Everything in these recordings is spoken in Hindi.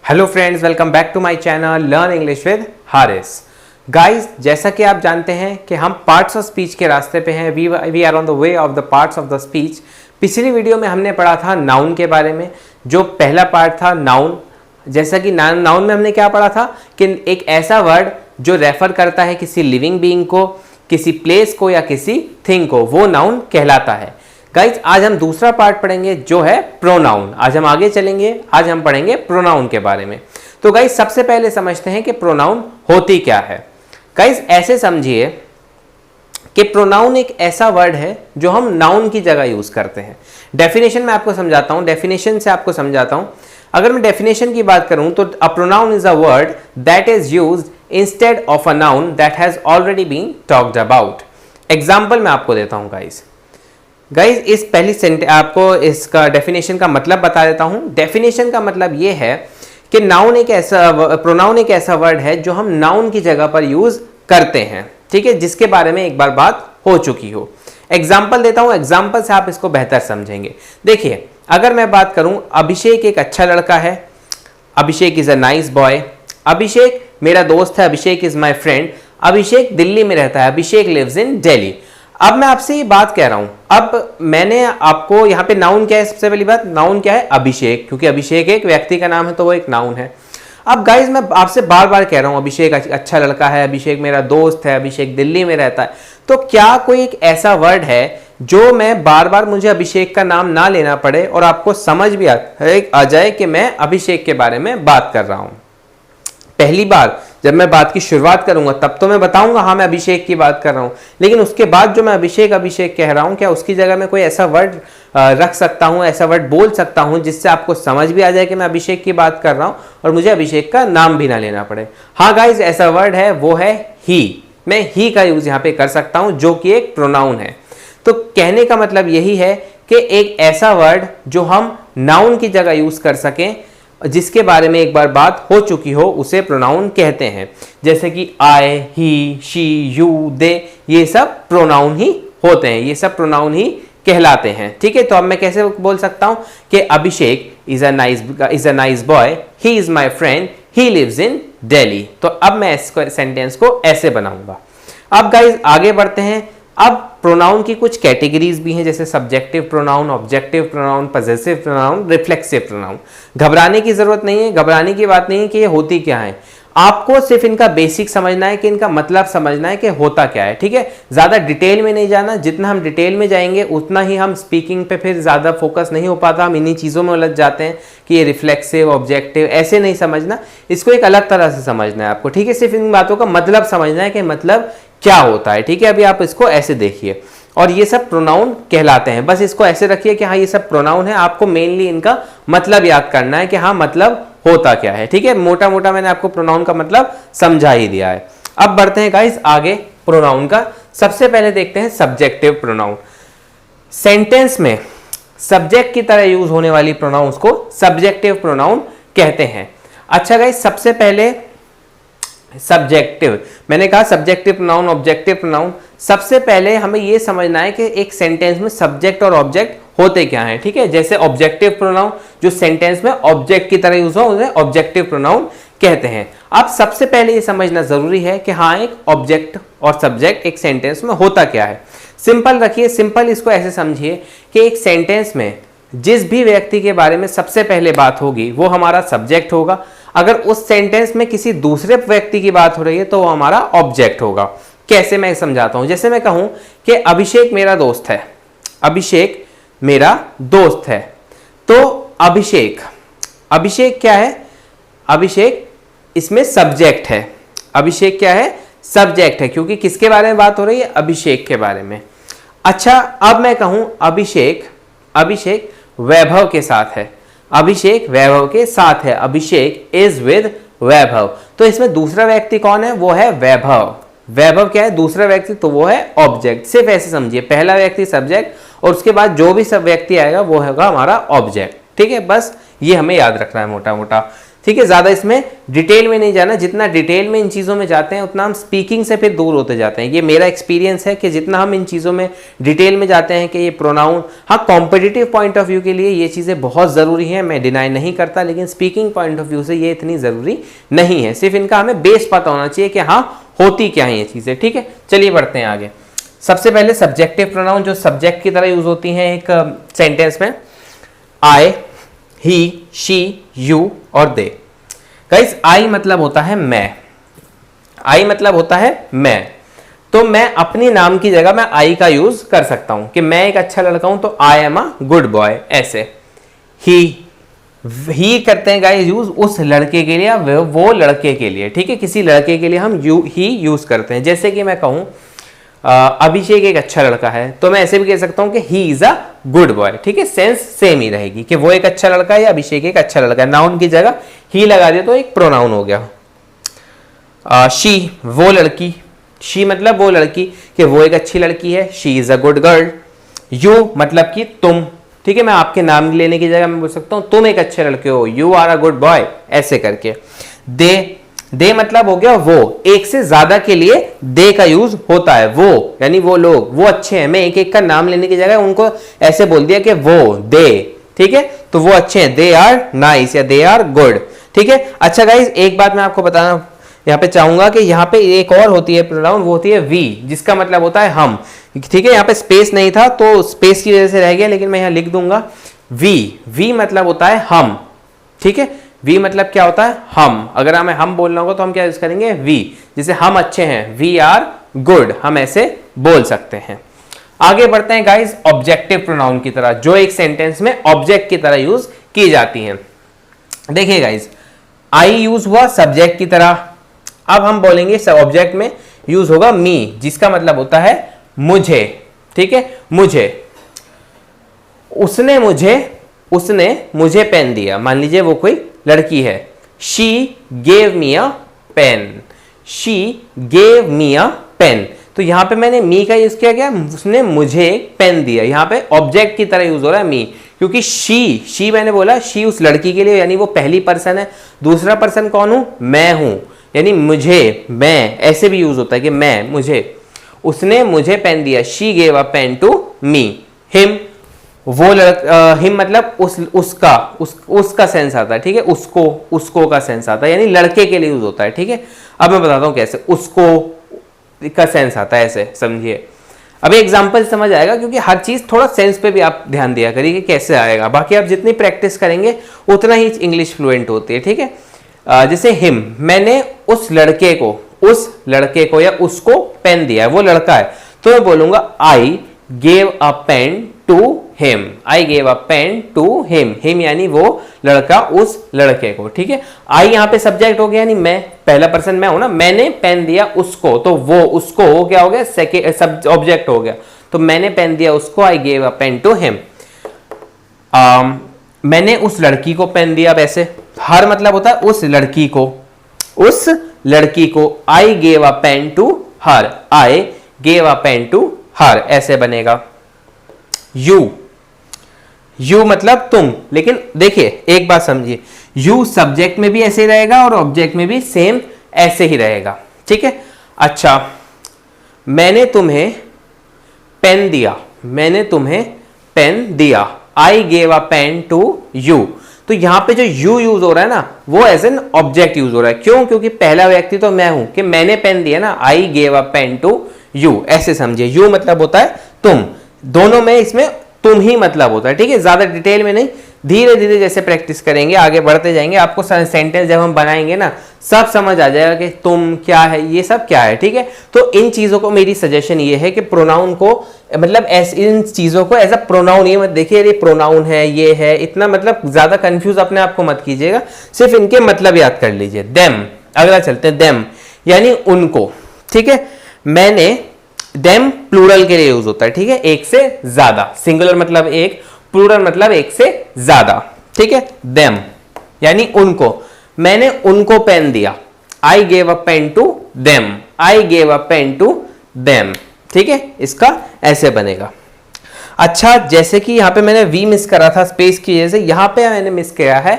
Hello friends, welcome back to my channel learn English with Haris. Guys, जैसा कि आप जानते हैं कि हम पार्ट्स ऑफ स्पीच के रास्ते पे हैं। We are on the way of the parts of the speech. पिछली वीडियो में हमने पढ़ा था नाउन के बारे में। जो पहला पार्ट था नाउन, जैसा कि नाउन में हमने क्या पढ़ा था कि एक ऐसा वर्ड जो रेफर करता है किसी लिविंग बीइंग को, किसी प्लेस को या किसी थिंग को, वो नाउन कहलाता है। गाइज, आज हम दूसरा पार्ट पढ़ेंगे जो है प्रोनाउन। आज हम आगे चलेंगे, आज हम पढ़ेंगे प्रोनाउन के बारे में। तो गाइज, सबसे पहले समझते हैं कि प्रोनाउन होती क्या है। गाइज, ऐसे समझिए कि प्रोनाउन एक ऐसा वर्ड है जो हम नाउन की जगह यूज करते हैं। डेफिनेशन में आपको समझाता हूं, डेफिनेशन से आपको समझाता हूं। अगर मैं डेफिनेशन की बात करूं तो a pronoun is a word that is used instead of a noun that has already been talked about. Example मैं आपको देता हूं गाइज, इस पहली सेंटेंस आपको इसका डेफिनेशन का मतलब बता देता हूं। डेफिनेशन का मतलब यह है कि प्रोनाउन एक ऐसा वर्ड है जो हम नाउन की जगह पर यूज करते हैं, ठीक है, जिसके बारे में एक बार बात हो चुकी हो। एग्जाम्पल देता हूं, एग्जाम्पल से आप इसको बेहतर समझेंगे। देखिए, अगर मैं बात करूं, अभिषेक एक अच्छा लड़का है, अभिषेक इज अ नाइस बॉय, अभिषेक मेरा दोस्त है, अभिषेक इज माई फ्रेंड, अभिषेक दिल्ली में रहता है, अभिषेक लिव्स इन दिल्ली। अब मैं आपसे ये बात कह रहा हूं, अब मैंने आपको यहाँ पे नाउन क्या है, सबसे पहली बात नाउन क्या है, अभिषेक, क्योंकि अभिषेक एक व्यक्ति का नाम है तो वो एक नाउन है। अब गाइज, मैं आपसे बार बार कह रहा हूं अभिषेक अच्छा लड़का है, अभिषेक मेरा दोस्त है, अभिषेक दिल्ली में रहता है। तो क्या कोई एक ऐसा वर्ड है जो मैं बार बार मुझे अभिषेक का नाम ना लेना पड़े और आपको समझ भी आ जाए कि मैं अभिषेक के बारे में बात कर रहा हूं? पहली बार जब मैं बात की शुरुआत करूंगा तब तो मैं बताऊंगा हाँ मैं अभिषेक की बात कर रहा हूं, लेकिन उसके बाद जो मैं अभिषेक अभिषेक कह रहा हूं, क्या उसकी जगह मैं कोई ऐसा वर्ड रख सकता हूं, ऐसा वर्ड बोल सकता हूं जिससे आपको समझ भी आ जाए कि मैं अभिषेक की बात कर रहा हूं और मुझे अभिषेक का नाम भी ना लेना पड़े? हाँ गाइज, ऐसा वर्ड है, वो है ही। मैं ही का यूज यहाँ पे कर सकता हूं जो कि एक प्रोनाउन है। तो कहने का मतलब यही है कि एक ऐसा वर्ड जो हम नाउन की जगह यूज कर सकें, जिसके बारे में एक बार बात हो चुकी हो, उसे प्रोनाउन कहते हैं। जैसे कि आई, ही, शी, यू, दे, ये सब प्रोनाउन ही होते हैं, ये सब प्रोनाउन ही कहलाते हैं, ठीक है। तो अब मैं कैसे बोल सकता हूं कि Abhishek is a nice boy, he is my friend, he lives in Delhi. तो अब मैं इसको सेंटेंस को ऐसे बनाऊंगा। अब गाइज आगे बढ़ते हैं। अब प्रोनाउन की कुछ कैटेगरीज भी हैं, जैसे subjective pronoun, objective pronoun, possessive pronoun, reflexive pronoun. घबराने की जरूरत नहीं है, घबराने की बात नहीं है कि ये होती क्या है। आपको सिर्फ इनका बेसिक समझना है कि इनका मतलब समझना है कि होता क्या है, ठीक है। ज्यादा डिटेल में नहीं जाना, जितना हम डिटेल में जाएंगे उतना ही हम स्पीकिंग पे फिर ज्यादा फोकस नहीं हो पाता, हम इन्हीं चीजों में उलझ जाते हैं कि ये रिफ्लेक्सिव, ऑब्जेक्टिव, ऐसे नहीं समझना, इसको एक अलग तरह से समझना है आपको, ठीक है। सिर्फ इन बातों का मतलब समझना है कि मतलब क्या होता है, ठीक है। अभी आप इसको ऐसे देखिए, और ये सब प्रोनाउन कहलाते हैं। बस इसको ऐसे रखिए कि हाँ ये सब प्रोनाउन है, आपको मेनली इनका मतलब याद करना है कि हाँ मतलब होता क्या है, ठीक है। मोटा मोटा मैंने आपको प्रोनाउन का मतलब समझा ही दिया है। अब बढ़ते हैं गाइस आगे प्रोनाउन का। सबसे पहले देखते हैं सब्जेक्टिव प्रोनाउन। सेंटेंस में सब्जेक्ट की तरह यूज होने वाली प्रोनाउंस को सब्जेक्टिव प्रोनाउन कहते हैं। अच्छा गाइस, सबसे पहले सब्जेक्टिव, मैंने कहा सब्जेक्टिव प्रोनाउन, ऑब्जेक्टिव प्रोनाउन। सबसे पहले हमें यह समझना है कि एक सेंटेंस में सब्जेक्ट और ऑब्जेक्ट होते क्या हैं, ठीक है। जैसे ऑब्जेक्टिव प्रोनाउन जो सेंटेंस में ऑब्जेक्ट की तरह यूज हो, उन्हें ऑब्जेक्टिव प्रोनाउन कहते हैं। अब सबसे पहले यह समझना जरूरी है कि हाँ एक ऑब्जेक्ट और सब्जेक्ट एक सेंटेंस में होता क्या है। सिंपल रखिए, सिंपल इसको ऐसे समझिए कि एक सेंटेंस में जिस भी व्यक्ति के बारे में सबसे पहले बात होगी वो हमारा सब्जेक्ट होगा। अगर उस सेंटेंस में किसी दूसरे व्यक्ति की बात हो रही है तो वो हमारा ऑब्जेक्ट होगा। कैसे, मैं समझाता हूं। जैसे मैं कहूं कि अभिषेक मेरा दोस्त है, अभिषेक मेरा दोस्त है, तो अभिषेक क्या है, अभिषेक इसमें सब्जेक्ट है। अभिषेक क्या है, सब्जेक्ट है, क्योंकि किसके बारे में बात हो रही है, अभिषेक के बारे में। अच्छा, अब मैं कहूं अभिषेक वैभव के साथ है, अभिषेक वैभव के साथ है, अभिषेक इज विद वैभव। तो इसमें दूसरा व्यक्ति कौन है, वो है वैभव। वैभव क्या है, दूसरा व्यक्ति, तो वो है ऑब्जेक्ट। सिर्फ ऐसे समझिए, पहला व्यक्ति सब्जेक्ट और उसके बाद जो भी सब व्यक्ति आएगा वो होगा हमारा ऑब्जेक्ट, ठीक है। बस ये हमें याद रखना है मोटा मोटा, ठीक है, ज्यादा इसमें डिटेल में नहीं जाना, जितना डिटेल में इन चीजों में जाते हैं उतना हम स्पीकिंग से फिर दूर होते जाते हैं। ये मेरा एक्सपीरियंस है कि जितना हम इन चीजों में डिटेल में जाते हैं कि ये प्रोनाउन, हाँ कॉम्पिटिटिव पॉइंट ऑफ व्यू के लिए ये चीजें बहुत जरूरी है, मैं डिनाई नहीं करता, लेकिन स्पीकिंग पॉइंट ऑफ व्यू से ये इतनी जरूरी नहीं है। सिर्फ इनका हमें बेस पता होना चाहिए कि हाँ होती क्या है ये चीजें। ठीक है, चलिए बढ़ते हैं आगे। सबसे पहले सब्जेक्टिव प्रोनाउन जो सब्जेक्ट की तरह यूज होती हैं एक सेंटेंस में, आई, ही, शी, यू और दे। गाइस आई मतलब होता है मैं, आई मतलब होता है मैं, तो मैं अपने नाम की जगह मैं आई का यूज कर सकता हूं कि मैं एक अच्छा लड़का हूं तो I am a good boy, ऐसे। ही करते हैं गाइस यूज उस लड़के के लिए, वो लड़के के लिए, ठीक है, किसी लड़के के लिए हम ही यूज करते हैं। जैसे कि मैं कहूं अभिषेक एक अच्छा लड़का है, तो मैं ऐसे भी कह सकता हूं कि he is a good boy, ठीक है, सेंस सेम ही रहेगी कि वो एक अच्छा लड़का है या अभिषेक एक अच्छा लड़का है। नाउन की जगह ही लगा दिया तो एक प्रोनाउन हो गया। शी वो लड़की, शी मतलब वो लड़की कि वो एक अच्छी लड़की है, she is a good girl. You मतलब कि तुम, ठीक है, मैं आपके नाम लेने की जगह मैं बोल सकता हूं तुम एक अच्छे लड़के हो, you are a good boy, ऐसे करके। दे मतलब हो गया वो, एक से ज्यादा के लिए दे का यूज होता है, वो यानी वो लोग, वो अच्छे हैं। मैं एक एक का नाम लेने की जगह उनको ऐसे बोल दिया कि वो, दे, ठीक है, तो वो अच्छे हैं, दे आर नाइस या दे आर गुड, ठीक है। अच्छा गाइज एक बात मैं आपको बताना यहाँ पे चाहूंगा कि यहाँ पे एक और होती है प्रोनाउन, वो होती है वी, जिसका मतलब होता है हम, ठीक है। यहाँ पे स्पेस नहीं था तो स्पेस की वजह से रह गया, लेकिन मैं यहाँ लिख दूंगा वी मतलब होता है हम, ठीक है। वी मतलब क्या होता है हम, अगर हमें हम बोलना होगा तो हम क्या यूज करेंगे वी, जैसे हम अच्छे हैं, वी आर गुड, हम ऐसे बोल सकते हैं। आगे बढ़ते हैं गाइस ऑब्जेक्टिव प्रोनाउन की तरह, जो एक सेंटेंस में ऑब्जेक्ट की तरह यूज की जाती हैं। देखिए गाइस आई यूज हुआ सब्जेक्ट की तरह, अब हम बोलेंगे ऑब्जेक्ट में यूज होगा मी, जिसका मतलब होता है मुझे, ठीक है, मुझे। उसने मुझे पेन दिया, मान लीजिए वो कोई लड़की है, she gave me a pen, she gave me a pen, तो यहां पे मैंने मी का यूज किया गया, उसने मुझे एक पेन दिया, यहां पे ऑब्जेक्ट की तरह यूज हो रहा है मी, क्योंकि शी मैंने बोला शी उस लड़की के लिए, यानी वो पहली पर्सन है। दूसरा पर्सन कौन हूं, मैं हूं, यानी मुझे, मैं, ऐसे भी यूज होता है कि मैं, मुझे, उसने मुझे पेन दिया, she gave a pen to me. Him वो हिम मतलब उसका सेंस आता है, ठीक है, उसको का सेंस आता है, यानी लड़के के लिए यूज होता है, ठीक है। अब मैं बताता हूं कैसे उसको का सेंस आता है, ऐसे समझिए। अब एग्जांपल समझ आएगा, क्योंकि हर चीज थोड़ा सेंस पे भी आप ध्यान दिया करिए कि कैसे आएगा, बाकी आप जितनी प्रैक्टिस करेंगे उतना ही इंग्लिश फ्लुएंट होती है, ठीक है। जैसे हिम, मैंने उस लड़के को या उसको पेन दिया है, वो लड़का है, तो मैं बोलूंगा I gave a pen to him, I gave a pen to him, him यानी वो लड़का उस लड़के को, ठीक है। आई यहाँ पे सब्जेक्ट हो गया, यानी मैं, पहला पर्सन मैं हूं ना, मैंने पेन दिया उसको, तो वो उसको हो क्या हो गया, सेकेंड सब ऑब्जेक्ट हो गया, तो मैंने पेन दिया उसको, I gave a pen to him. मैंने उस लड़की को पेन दिया, वैसे हर मतलब होता है उस लड़की को, I gave a pen to her, I gave a pen to her, ऐसे बनेगा। यू मतलब तुम, लेकिन देखिए एक बात समझिए, यू सब्जेक्ट में भी ऐसे ही रहेगा और ऑब्जेक्ट में भी सेम ऐसे ही रहेगा, ठीक है। अच्छा, मैंने तुम्हें पेन दिया, I gave a pen to you, तो यहां पे जो यू यूज हो रहा है ना, वो एज एन ऑब्जेक्ट यूज हो रहा है, क्यों, क्योंकि पहला व्यक्ति तो मैं हूं कि मैंने पेन दिया ना, I gave a pen to you, ऐसे समझिए। यू मतलब होता है तुम, दोनों में इसमें तुम ही मतलब होता है, ठीक है, ज्यादा डिटेल में नहीं, धीरे धीरे जैसे प्रैक्टिस करेंगे आगे बढ़ते जाएंगे, आपको सेंटेंस जब हम बनाएंगे ना सब समझ आ जाएगा कि तुम क्या है, ये सब क्या है, ठीक है। तो इन चीजों को मेरी सजेशन ये है कि प्रोनाउन को, मतलब इन चीजों को एज अ प्रोनाउन, ये मत देखिए ये प्रोनाउन है, ये है, इतना मतलब ज्यादा कंफ्यूज अपने आप को मत कीजिएगा, सिर्फ इनके मतलब याद कर लीजिए। देम, अगला चलते हैं, देम यानी उनको, ठीक है। मैंने, देम प्लूरल के लिए यूज होता है, ठीक है, एक से ज्यादा, सिंगुलर मतलब एक, प्लूरल मतलब एक से ज्यादा, ठीक है। देम यानी उनको, मैंने उनको पेन दिया, I gave a pen to them, I gave a pen to them, ठीक है, इसका ऐसे बनेगा। अच्छा, जैसे कि यहां पे मैंने वी मिस करा था स्पेस की वजह से, यहां पे मैंने मिस किया है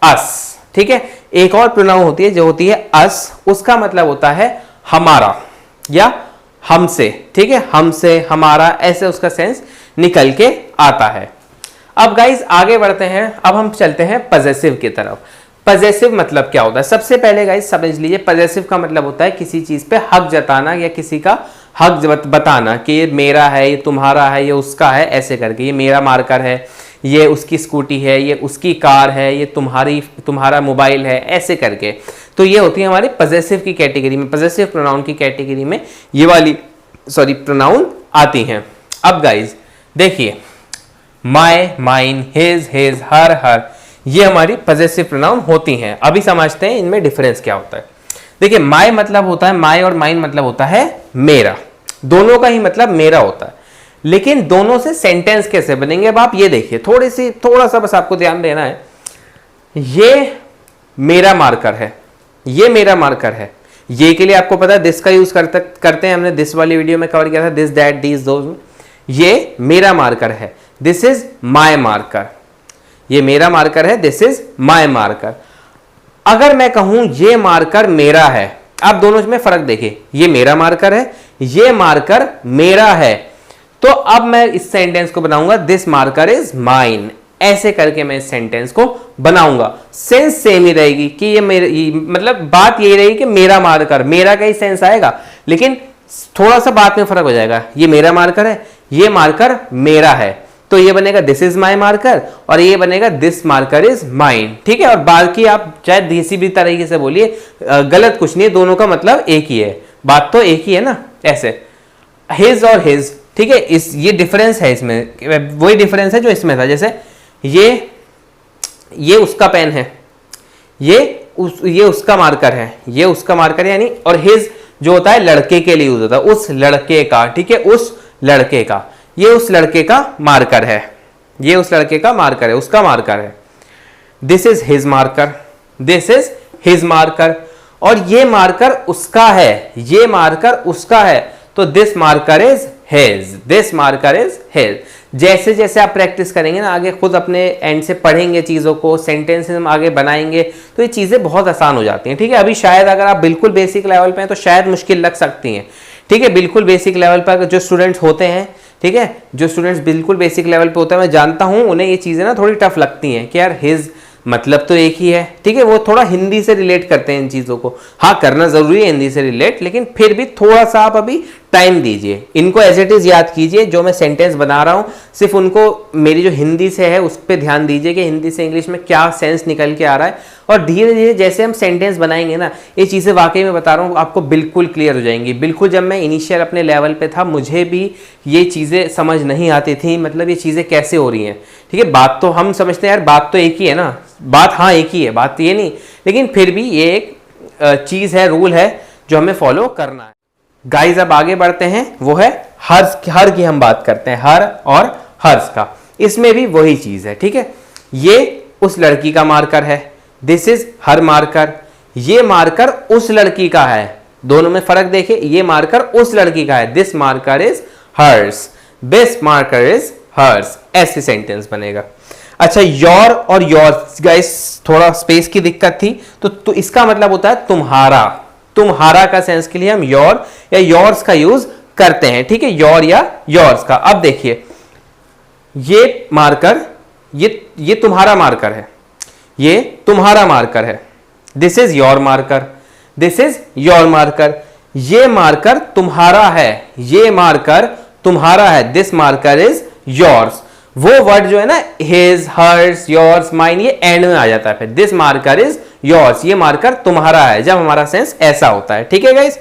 अस, ठीक है। एक और प्रोनाउन होती है जो होती है अस, उसका मतलब होता है हमारा या हमसे, ठीक है, हमसे, हमारा, ऐसे उसका सेंस निकल के आता है। अब गाइज आगे बढ़ते हैं, अब हम चलते हैं पजेसिव की तरफ। पजेसिव मतलब क्या होता है? सबसे पहले गाइज समझ लीजिए, पजेसिव का मतलब होता है किसी चीज पे हक जताना या किसी का हक बताना कि ये मेरा है, ये तुम्हारा है, ये उसका है, ऐसे करके। ये मेरा मार्कर है, ये उसकी स्कूटी है, ये उसकी कार है, ये तुम्हारा मोबाइल है, ऐसे करके। तो ये होती है हमारी पजेसिव की कैटेगरी में, पजेसिव प्रोनाउन की कैटेगरी में ये वाली प्रोनाउन आती हैं। अब गाइज देखिए, माय, माइन, हिज, हर, ये हमारी पजेसिव प्रोनाउन होती हैं। अभी समझते हैं इनमें डिफरेंस क्या होता है। देखिए, माय मतलब होता है, माय और माइन मतलब होता है मेरा, दोनों का ही मतलब मेरा होता है। लेकिन दोनों से सेंटेंस कैसे बनेंगे अब आप ये देखिए, थोड़ा सा बस आपको ध्यान देना है। ये मेरा मार्कर है, ये मेरा मार्कर है, ये के लिए आपको पता है दिस का यूज करते हैं, हमने दिस वाली वीडियो में कवर किया था, दिस, दैट, दीज, दोज। ये मेरा मार्कर है, दिस इज माय मार्कर, ये मेरा मार्कर है, दिस इज माय मार्कर। अगर मैं कहूं ये मार्कर मेरा है, आप दोनों में फर्क देखिए, ये मेरा मार्कर है, ये मार्कर मेरा है, तो अब मैं इस सेंटेंस को बनाऊंगा दिस मार्कर इज माइन, ऐसे करके मैं इस सेंटेंस को बनाऊंगा। सेंस सेम ही रहेगी कि ये मेरे, मतलब बात यही रहेगी कि मेरा मार्कर, मेरा का ही सेंस आएगा, लेकिन थोड़ा सा बात में फर्क हो जाएगा। ये मेरा मार्कर है, ये मार्कर मेरा है, तो ये बनेगा दिस इज माई मार्कर, और ये बनेगा दिस मार्कर इज माइन, ठीक है। और बाकी आप चाहे किसी भी तरीके से बोलिए, गलत कुछ नहीं है, दोनों का मतलब एक ही है, बात तो एक ही है ना। ऐसे हिज और हिज, ठीक है, ये डिफरेंस है इसमें, वही डिफरेंस है जो इसमें था। जैसे ये उसका पेन है, ये उसका मार्कर है, ये उसका मार्कर है यानी, और हिज जो होता है लड़के के लिए यूज होता है, उस लड़के का, ठीक है, उस लड़के का, ये उस लड़के का मार्कर है, ये उस लड़के का मार्कर है, उसका मार्कर है। This is his marker, this is his marker, और ये मार्कर उसका है, ये मार्कर उसका है, तो this marker is his, this marker is his. जैसे जैसे आप प्रैक्टिस करेंगे ना, आगे खुद अपने एंड से पढ़ेंगे चीज़ों को, सेंटेंसेस हम आगे बनाएंगे, तो ये चीज़ें बहुत आसान हो जाती हैं, ठीक है। अभी शायद अगर आप बिल्कुल बेसिक लेवल पे हैं तो शायद मुश्किल लग सकती हैं, ठीक है। बिल्कुल बेसिक लेवल पर जो स्टूडेंट्स होते हैं, ठीक है, जो स्टूडेंट्स बिल्कुल बेसिक लेवल पे होते हैं, मैं जानता हूँ उन्हें ये चीज़ें ना थोड़ी टफ लगती हैं कि यार हिज मतलब तो एक ही है, ठीक है। वो थोड़ा हिंदी से रिलेट करते हैं इन चीज़ों को, हाँ करना ज़रूरी है हिंदी से रिलेट, लेकिन फिर भी थोड़ा सा आप अभी टाइम दीजिए, इनको एज इट इज़ याद कीजिए। जो मैं सेंटेंस बना रहा हूँ सिर्फ उनको मेरी जो हिंदी से है उस पर ध्यान दीजिए कि हिंदी से इंग्लिश में क्या सेंस निकल के आ रहा है, और धीरे धीरे जैसे हम सेंटेंस बनाएंगे ना, ये चीज़ें वाकई में बता रहा हूँ आपको बिल्कुल क्लियर हो जाएंगी। बिल्कुल जब मैं इनिशियल अपने लेवल पे था मुझे भी ये चीज़ें समझ नहीं आती थी, मतलब ये चीज़ें कैसे हो रही हैं, ठीक है। बात तो हम समझते हैं यार, बात तो एक ही है ना, बात हाँ एक ही है, बात ये नहीं, लेकिन फिर भी ये एक चीज़ है, रूल है जो हमें फॉलो करना है। गाइज अब आगे बढ़ते हैं, वो है हर की हम बात करते हैं, हर और हर्ष का। इसमें भी वही चीज़ है, ठीक है। ये उस लड़की का मार्कर है, दिस इज हर मार्कर, ये मार्कर उस लड़की का है, दोनों में फर्क देखिए, ये मार्कर उस लड़की का है, this marker is hers, this marker is hers, ऐसे सेंटेंस बनेगा। अच्छा, योर और योर्स, गाइस थोड़ा स्पेस की दिक्कत थी, तो इसका मतलब होता है तुम्हारा, तुम्हारा का सेंस के लिए हम योर या योर्स का यूज करते हैं, ठीक है, योर या योर्स का। अब देखिए, ये मार्कर, ये तुम्हारा मार्कर है, ये तुम्हारा मार्कर है, this is your marker, this is your marker, ये मार्कर तुम्हारा है, ये मार्कर तुम्हारा है, दिस मार्कर इज योर्स। वो वर्ड जो है ना, हिज, हर्स, योर्स, माइन, ये एंड में आ जाता है, फिर दिस मार्कर इज योर्स, ये मार्कर तुम्हारा है, जब हमारा सेंस ऐसा होता है, ठीक है गाइस।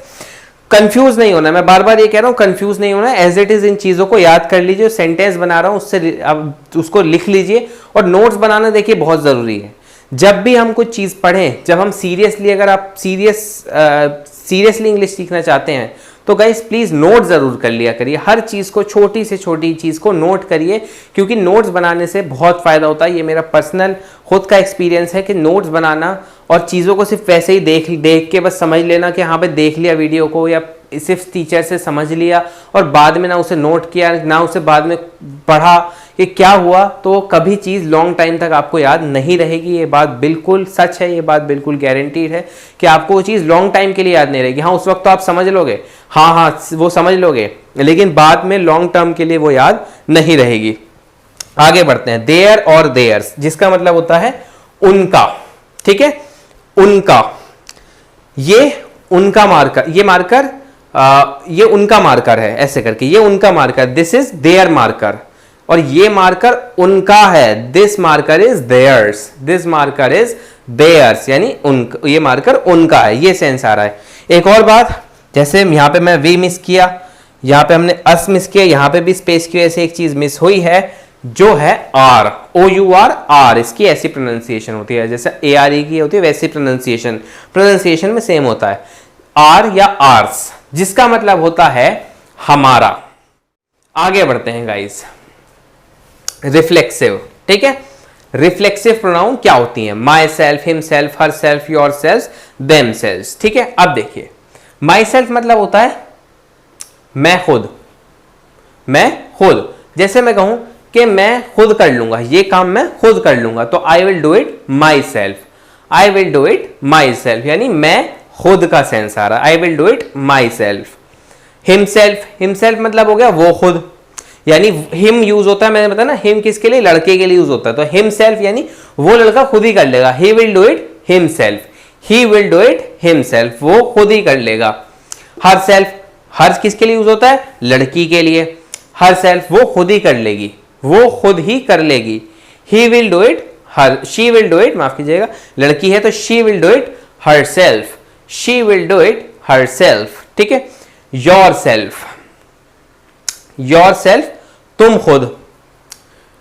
कंफ्यूज नहीं होना, मैं बार बार ये कह रहा हूं, कंफ्यूज नहीं होना, एज इट इज इन चीजों को याद कर लीजिए। सेंटेंस बना रहा हूं उससे अब उसको लिख लीजिए, और नोट्स बनाना देखिए बहुत जरूरी है। जब भी हम कुछ चीज पढ़ें, जब हम सीरियसली, अगर आप सीरियसली इंग्लिश सीखना चाहते हैं तो गाइस प्लीज नोट जरूर कर लिया करिए, हर चीज को, छोटी से छोटी चीज को नोट करिए, क्योंकि नोट्स बनाने से बहुत फायदा होता है। ये मेरा पर्सनल खुद का एक्सपीरियंस है कि नोट्स बनाना और चीज़ों को सिर्फ वैसे ही देख के बस समझ लेना कि हाँ भाई देख लिया वीडियो को, या सिर्फ टीचर से समझ लिया और बाद में ना उसे नोट किया, ना उसे बाद में पढ़ा, कि क्या हुआ तो कभी चीज़ लॉन्ग टाइम तक आपको याद नहीं रहेगी। ये बात बिल्कुल सच है, ये बात बिल्कुल गारंटीड है कि आपको वो चीज़ लॉन्ग टाइम के लिए याद नहीं रहेगी। हाँ, उस वक्त तो आप समझ लोगे, हाँ वो समझ लोगे, लेकिन बाद में लॉन्ग टर्म के लिए वो याद नहीं रहेगी। आगे बढ़ते हैं। देयर और देयर्स, जिसका मतलब होता है उनका, ठीक है, उनका। ये उनका मार्कर, ये मार्कर ये उनका मार्कर है, ऐसे करके ये उनका marker, this is their marker, और ये मार्कर उनका है, this marker is theirs, this marker is theirs, यानी उनका, ये मार्कर उनका है, ये सेंस आ रहा है। एक और बात, जैसे यहां पे मैं वी मिस किया, यहां पे हमने अस मिस किया, यहां पे भी स्पेस की वजह से एक चीज मिस हुई है जो है R, O U R, R, इसकी ऐसी प्रोनाउंसिएशन होती है जैसे ए आर ई की होती है, वैसी प्रोनाउंसिएशन में सेम होता है, आर या आर्स, जिसका मतलब होता है हमारा। आगे बढ़ते हैं गाइस। रिफ्लेक्सिव, ठीक है, रिफ्लेक्सिव प्रोनाउन क्या होती है? My self, him self, her self, your self, them self, ठीक है। अब देखिए, माई सेल्फ मतलब होता है मैं खुद, मैं खुद, जैसे मैं कहूं कि मैं खुद कर लूंगा, ये काम मैं खुद कर लूंगा, तो I will do it my self, I will do it my self, यानी मैं खुद का सेंस आ रहा है, I will do it my self. Himself, himself मतलब हो गया वो खुद, यानी हिम यूज होता है, मैंने बताया ना, हिम किसके लिए? लड़के के लिए यूज होता है, तो हिमसेल्फ यानी वो लड़का खुद ही कर लेगा, he will do it himself, he will do it himself, वो खुद ही कर लेगा। हर सेल्फ, हर किसके लिए यूज होता है? लड़की के लिए, हर सेल्फ वो खुद ही कर लेगी, वो खुद ही कर लेगी। He will do it her, she will do it, माफ कीजिएगा, लड़की है तो she will do it her self, she will do it her self, ठीक है। योर सेल्फ, योर सेल्फ तुम खुद,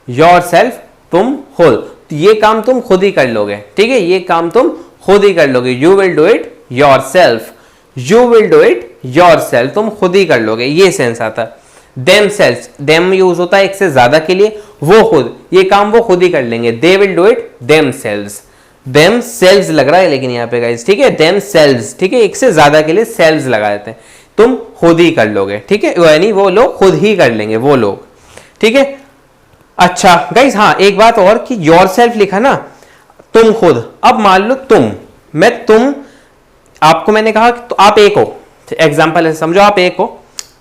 योर सेल्फ तुम खुद, ये काम तुम खुद ही कर लोगे, ठीक है, ये काम तुम खुद ही कर लोगे। You will do it your self, you will do it your self, तुम खुद ही कर लोगे, ये सेंस आता है। देम सेल्फ, देम यूज होता है एक से ज्यादा के लिए, वो खुद, ये काम वो खुद ही कर लेंगे, they will do it themselves, themselves लग रहा है लेकिन यहाँ पे गाइस, ठीक है, देम सेल्स, ठीक है, एक से ज्यादा के लिए सेल्स लगा देते हैं, तुम खुद ही कर लोगे, ठीक है, यानी वो लोग खुद ही कर लेंगे, वो लोग, ठीक है। अच्छा गाइस, हाँ एक बात और कि योर सेल्फ लिखा ना, तुम खुद, अब मान लो तुम, मैं तुम, आपको मैंने कहा कि तो आप एक हो, एग्जाम्पल है, समझो आप एक हो,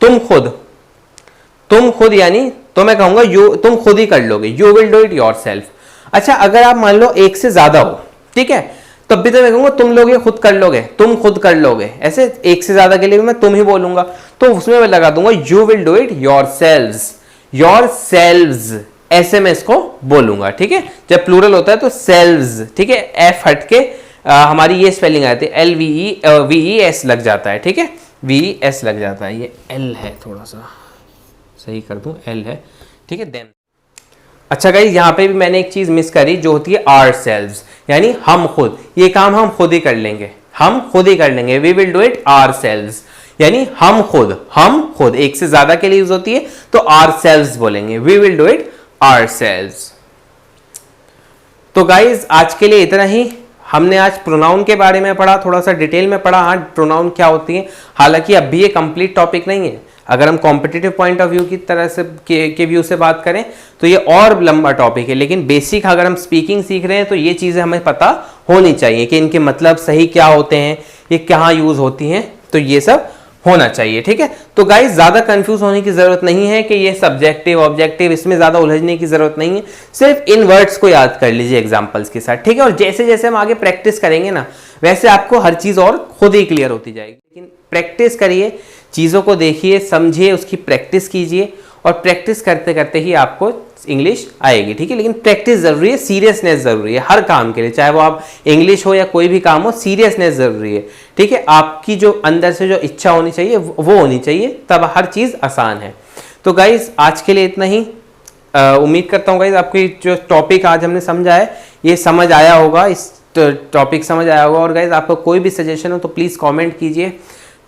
तुम खुद, तुम खुद, यानी तो मैं कहूंगा यू, तुम खुद ही कर लोगे, you will do it your self. अच्छा, अगर आप मान लो एक से ज्यादा हो, ठीक है, तब भी तो मैं कहूंगा तुम लोग ये खुद कर लोगे, तुम खुद कर लोगे, ऐसे एक से ज्यादा के लिए भी मैं तुम ही बोलूंगा, तो उसमें मैं लगा दूंगा you will do it your selves, your selves, ऐसे मैं इसको बोलूंगा, ठीक है। जब प्लूरल होता है तो सेल्व्स, ठीक है, एफ हट के हमारी ये स्पेलिंग आती है, एल वी ई एस लग जाता है, ठीक है, वी ई एस लग जाता है, ये एल है, थोड़ा सा सही कर दूं, एल है, ठीक है, देन। अच्छा गाइस, यहाँ पे भी मैंने एक चीज मिस करी जो होती है आवर सेल्व्स, यानी हम खुद, ये काम हम खुद ही कर लेंगे, हम खुद ही कर लेंगे, we will do it ourselves, यानी हम खुद एक से ज्यादा के लिए यूज होती है तो आवर सेल्व्स बोलेंगे, we will do it ourselves. तो गाइस आज के लिए इतना ही, हमने आज प्रोनाउन के बारे में पढ़ा, थोड़ा सा डिटेल में पढ़ा, हाँ प्रोनाउन क्या होती है, हालांकि अब भी ये कंप्लीट टॉपिक नहीं है, अगर हम कॉम्पिटिटिव पॉइंट ऑफ व्यू की तरह से के व्यू से बात करें तो ये और लंबा टॉपिक है, लेकिन बेसिक अगर हम स्पीकिंग सीख रहे हैं तो ये चीज़ें हमें पता होनी चाहिए कि इनके मतलब सही क्या होते हैं, ये कहाँ यूज़ होती हैं, तो ये सब होना चाहिए, ठीक है। तो गाइस ज़्यादा कंफ्यूज होने की ज़रूरत नहीं है कि ये सब्जेक्टिव ऑब्जेक्टिव, इसमें ज़्यादा उलझने की ज़रूरत नहीं है, सिर्फ इन वर्ड्स को याद कर लीजिए एग्जाम्पल्स के साथ, ठीक है। और जैसे जैसे हम आगे प्रैक्टिस करेंगे ना, वैसे आपको हर चीज़ और खुद ही क्लियर होती जाएगी, लेकिन प्रैक्टिस करिए, चीज़ों को देखिए, समझिए, उसकी प्रैक्टिस कीजिए, और प्रैक्टिस करते करते ही आपको इंग्लिश आएगी, ठीक है। लेकिन प्रैक्टिस ज़रूरी है, सीरियसनेस ज़रूरी है हर काम के लिए, चाहे वो आप इंग्लिश हो या कोई भी काम हो, सीरियसनेस ज़रूरी है, ठीक है। आपकी जो अंदर से जो इच्छा होनी चाहिए वो होनी चाहिए, तब हर चीज़ आसान है। तो गाइज आज के लिए इतना ही, उम्मीद करता हूँ गाइज आपकी जो टॉपिक आज हमने समझा है ये समझ आया होगा, इस टॉपिक समझ आया होगा। और गाइज आपका कोई भी सजेशन हो तो प्लीज़ कॉमेंट कीजिए।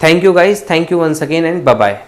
Thank you guys, thank you once again and bye bye.